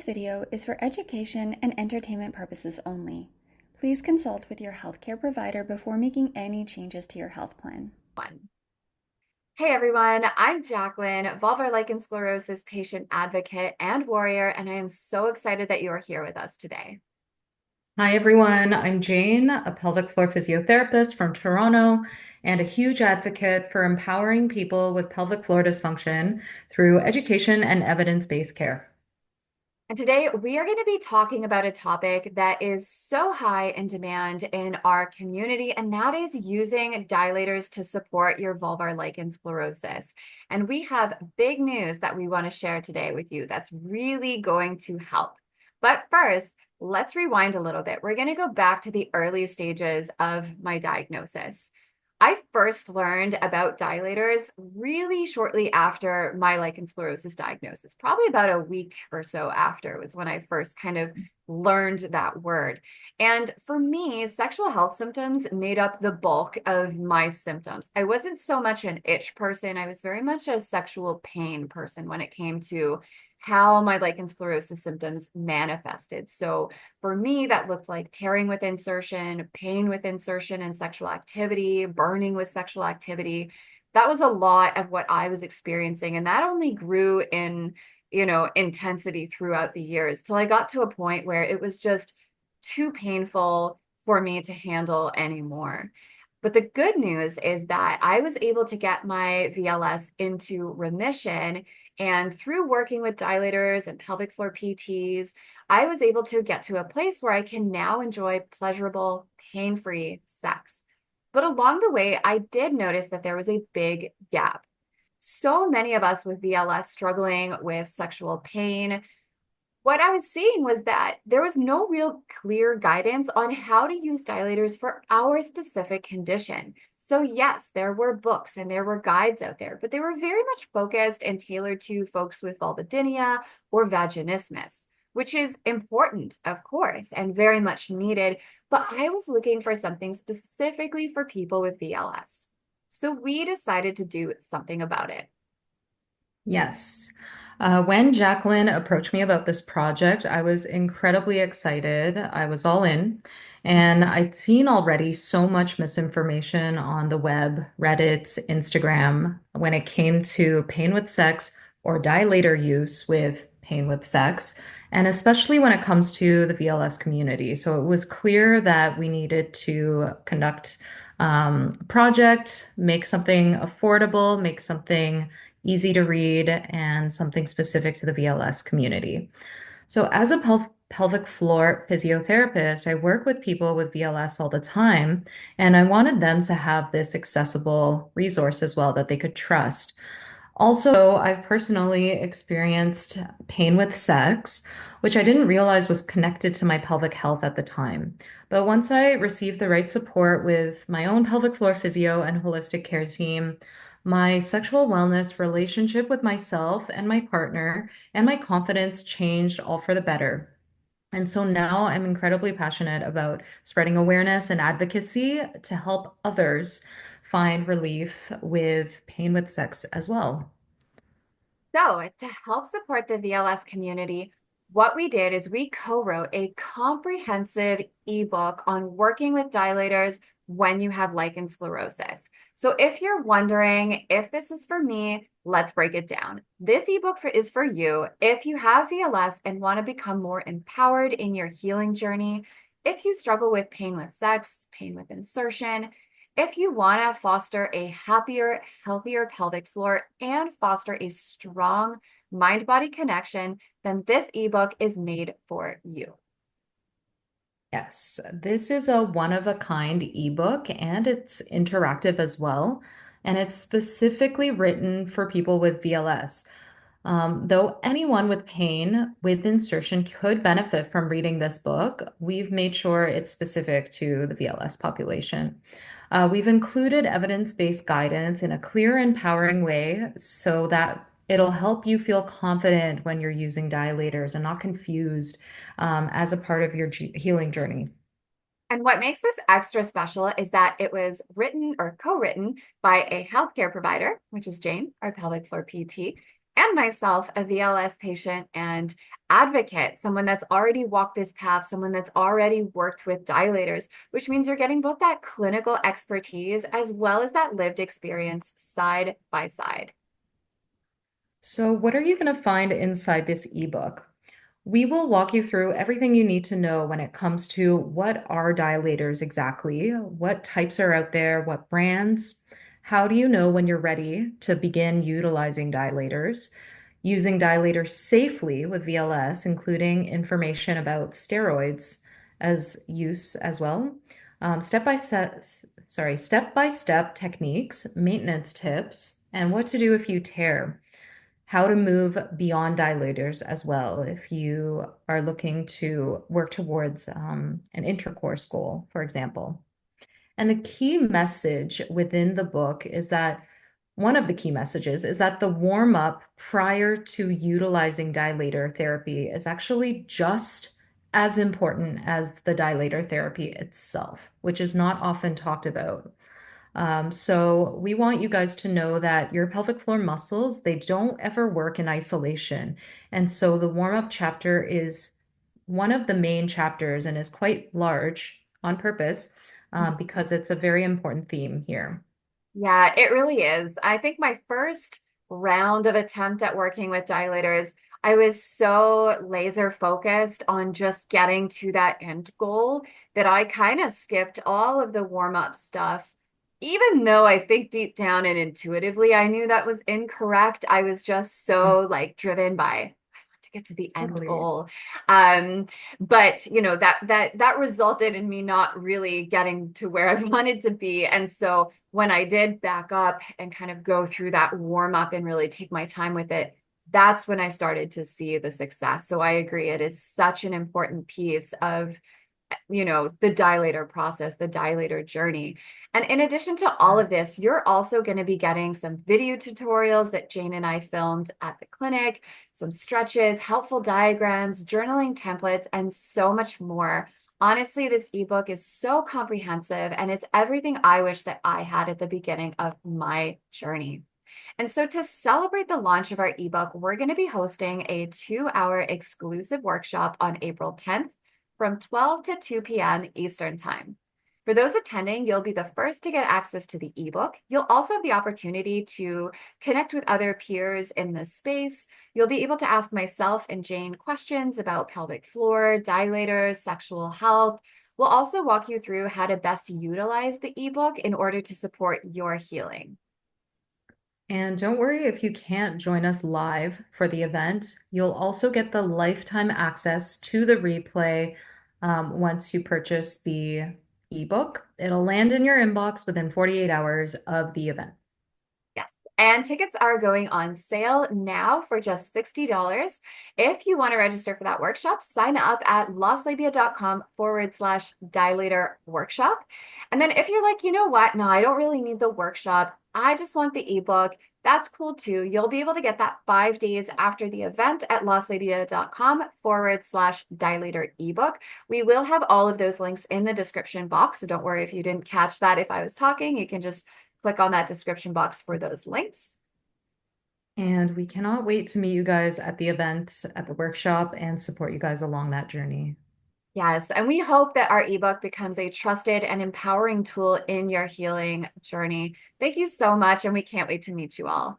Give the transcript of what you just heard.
video is for education and entertainment purposes only. Please consult with your healthcare provider before making any changes to your health plan. Hey everyone, I'm Jaclyn, Vulvar Lichen Sclerosus patient advocate and warrior, and I am so excited that you are here with us today. Hi everyone, I'm Jane, a pelvic floor physiotherapist from Toronto and a huge advocate for empowering people with pelvic floor dysfunction through education and evidence-based care. And today we are going to be talking about a topic that is so high in demand in our community, and that is using dilators to support your vulvar lichen sclerosus. And we have big news that we want to share today with you that's really going to help. But first, let's rewind a little bit. We're going to go back to the early stages of my diagnosis. I first learned about dilators really shortly after my lichen sclerosus diagnosis, probably about a week or so after was when I first kind of learned that word. And for me, sexual health symptoms made up the bulk of my symptoms. I wasn't so much an itch person. I was very much a sexual pain person when it came to how my lichen sclerosus symptoms manifested. So for me, that looked like tearing with insertion, pain with insertion and sexual activity, burning with sexual activity. That was a lot of what I was experiencing. And that only grew in, intensity throughout the years till I got to a point where it was just too painful for me to handle anymore. But the good news is that I was able to get my VLS into remission. And through working with dilators and pelvic floor PTs, I was able to get to a place where I can now enjoy pleasurable, pain-free sex. But along the way, I did notice that there was a big gap. So many of us with VLS struggling with sexual pain, what I was seeing was that there was no real clear guidance on how to use dilators for our specific condition. So yes, there were books and there were guides out there, but they were very much focused and tailored to folks with vulvodynia or vaginismus, which is important, of course, and very much needed. But I was looking for something specifically for people with VLS. So we decided to do something about it. Yes. When Jaclyn approached me about this project, I was incredibly excited. I was all in. And I'd seen already so much misinformation on the web, Reddit, Instagram, when it came to pain with sex or dilator use with pain with sex, and especially when it comes to the VLS community. So it was clear that we needed to conduct a project, make something affordable, make something easy to read, and something specific to the VLS community. So, as a pelvic floor physiotherapist, I work with people with VLS all the time, and I wanted them to have this accessible resource as well that they could trust. Also, I've personally experienced pain with sex, which I didn't realize was connected to my pelvic health at the time. But once I received the right support with my own pelvic floor physio and holistic care team, my sexual wellness, relationship with myself and my partner, and my confidence changed all for the better. And so now I'm incredibly passionate about spreading awareness and advocacy to help others find relief with pain with sex as well. So, to help support the VLS community, what we did is we co-wrote a comprehensive ebook on working with dilators when you have lichen sclerosus. So if you're wondering if this is for me, let's break it down. This ebook is for you if you have VLS and want to become more empowered in your healing journey, if you struggle with pain with sex, pain with insertion, if you want to foster a happier, healthier pelvic floor and foster a strong mind-body connection, then this ebook is made for you. Yes, this is a one-of-a-kind ebook and it's interactive as well. And it's specifically written for people with VLS. Though anyone with pain with insertion could benefit from reading this book, we've made sure it's specific to the VLS population. We've included evidence-based guidance in a clear, empowering way so that it'll help you feel confident when you're using dilators and not confused as a part of your healing journey. And what makes this extra special is that it was written or co-written by a healthcare provider, which is Jane, our pelvic floor PT, and myself, a VLS patient and advocate, someone that's already walked this path, someone that's already worked with dilators, which means you're getting both that clinical expertise as well as that lived experience side by side. So, what are you going to find inside this ebook? We will walk you through everything you need to know when it comes to what are dilators exactly, what types are out there, what brands, how do you know when you're ready to begin utilizing dilators, using dilators safely with VLS, including information about steroids as use as well, step-by-step techniques, maintenance tips, and what to do if you tear, how to move beyond dilators as well if you are looking to work towards an intercourse goal, for example. And the key message within the book is that one of the key messages is that the warm up prior to utilizing dilator therapy is actually just as important as the dilator therapy itself, which is not often talked about. So we want you guys to know that your pelvic floor muscles, they don't ever work in isolation. And so the warm-up chapter is one of the main chapters and is quite large on purpose because it's a very important theme here. Yeah, it really is. I think my first round of attempt at working with dilators, I was so laser focused on just getting to that end goal that I kind of skipped all of the warm-up stuff. Even though I think deep down and intuitively I knew that was incorrect, I was just so like driven by I want to get to the end Totally. goal. But you know that resulted in me not really getting to where I wanted to be. And so when I did back up and kind of go through that warm up and really take my time with it, that's when I started to see the success. So I agree, it is such an important piece of the dilator process, the dilator journey. And in addition to all of this, you're also going to be getting some video tutorials that Jane and I filmed at the clinic, some stretches, helpful diagrams, journaling templates, and so much more. Honestly, this ebook is so comprehensive and it's everything I wish that I had at the beginning of my journey. And so to celebrate the launch of our ebook, we're going to be hosting a 2-hour exclusive workshop on April 10th from 12 to 2 p.m. Eastern Time. For those attending, you'll be the first to get access to the ebook. You'll also have the opportunity to connect with other peers in this space. You'll be able to ask myself and Jane questions about pelvic floor, dilators, sexual health. We'll also walk you through how to best utilize the ebook in order to support your healing. And don't worry if you can't join us live for the event. You'll also get the lifetime access to the replay once you purchase the ebook. It'll land in your inbox within 48 hours of the event. Yes. And tickets are going on sale now for just $60. If you want to register for that workshop, sign up at lostlabia.com/dilator workshop. And then if you're like, you know what? No, I don't really need the workshop. I just want the ebook. That's cool too. You'll be able to get that 5 days after the event at lostlabia.com/dilator ebook. We will have all of those links in the description box. So don't worry if you didn't catch that. If I was talking, you can just click on that description box for those links. And we cannot wait to meet you guys at the event, at the workshop, and support you guys along that journey. Yes, and we hope that our ebook becomes a trusted and empowering tool in your healing journey. Thank you so much, and we can't wait to meet you all.